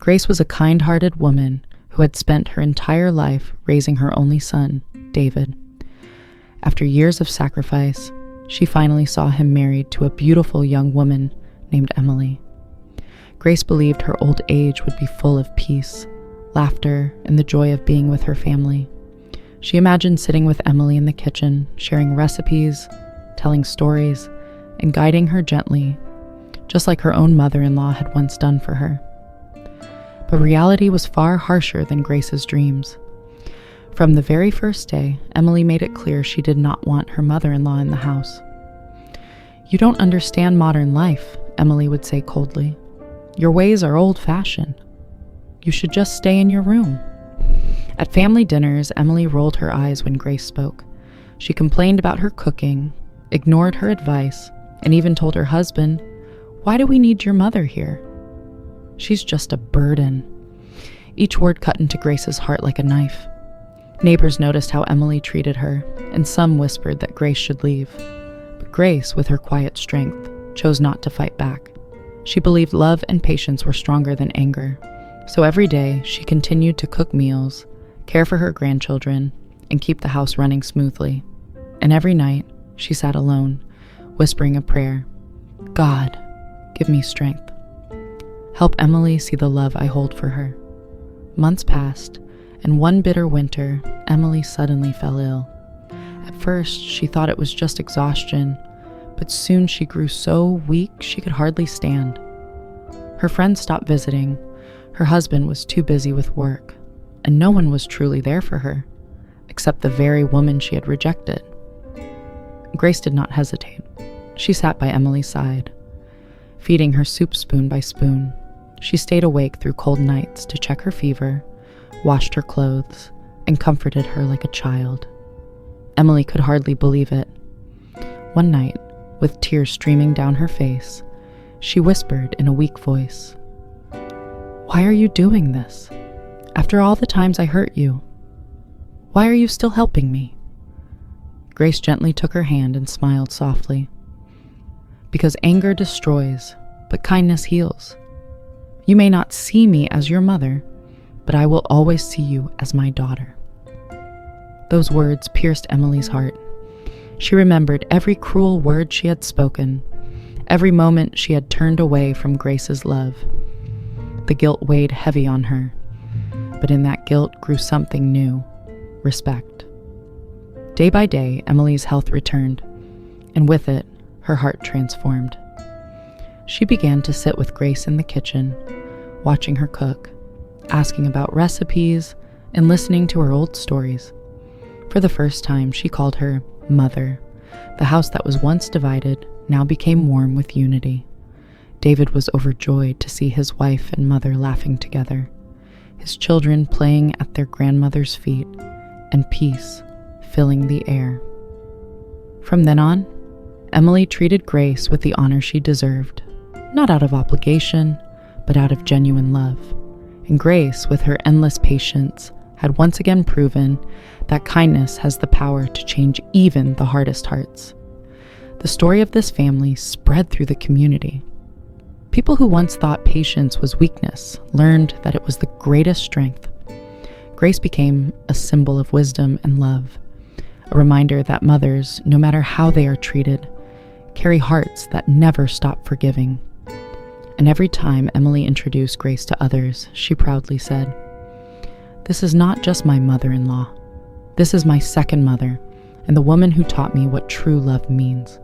Grace was a kind-hearted woman who had spent her entire life raising her only son, David. After years of sacrifice, she finally saw him married to a beautiful young woman named Emily. Grace believed her old age would be full of peace, laughter, and the joy of being with her family. She imagined sitting with Emily in the kitchen, sharing recipes, telling stories, and guiding her gently, just like her own mother-in-law had once done for her. But reality was far harsher than Grace's dreams. From the very first day, Emily made it clear she did not want her mother-in-law in the house. "You don't understand modern life," Emily would say coldly. "Your ways are old-fashioned. You should just stay in your room." At family dinners, Emily rolled her eyes when Grace spoke. She complained about her cooking, ignored her advice, and even told her husband, "Why do we need your mother here? She's just a burden." Each word cut into Grace's heart like a knife. Neighbors noticed how Emily treated her, and some whispered that Grace should leave. But Grace, with her quiet strength, chose not to fight back. She believed love and patience were stronger than anger. So every day, she continued to cook meals, care for her grandchildren, and keep the house running smoothly. And every night, she sat alone, whispering a prayer. "God, give me strength. Help Emily see the love I hold for her." Months passed, and one bitter winter, Emily suddenly fell ill. At first, she thought it was just exhaustion, but soon she grew so weak she could hardly stand. Her friends stopped visiting. Her husband was too busy with work, and no one was truly there for her, except the very woman she had rejected. Grace did not hesitate. She sat by Emily's side, feeding her soup spoon by spoon. She stayed awake through cold nights to check her fever, washed her clothes, and comforted her like a child. Emily could hardly believe it. One night, with tears streaming down her face, she whispered in a weak voice, "Why are you doing this? After all the times I hurt you, why are you still helping me?" Grace gently took her hand and smiled softly. "Because anger destroys, but kindness heals. You may not see me as your mother, but I will always see you as my daughter." Those words pierced Emily's heart. She remembered every cruel word she had spoken, every moment she had turned away from Grace's love. The guilt weighed heavy on her, but in that guilt grew something new: respect. Day by day, Emily's health returned, and with it, her heart transformed. She began to sit with Grace in the kitchen, watching her cook, asking about recipes, and listening to her old stories. For the first time, she called her Mother. The house that was once divided now became warm with unity. David was overjoyed to see his wife and mother laughing together, his children playing at their grandmother's feet, and peace filling the air. From then on, Emily treated Grace with the honor she deserved, not out of obligation, but out of genuine love. And Grace, with her endless patience, had once again proven that kindness has the power to change even the hardest hearts. The story of this family spread through the community. People who once thought patience was weakness learned that it was the greatest strength. Grace became a symbol of wisdom and love, a reminder that mothers, no matter how they are treated, carry hearts that never stop forgiving. And every time Emily introduced Grace to others, she proudly said, "This is not just my mother-in-law. This is my second mother, and the woman who taught me what true love means."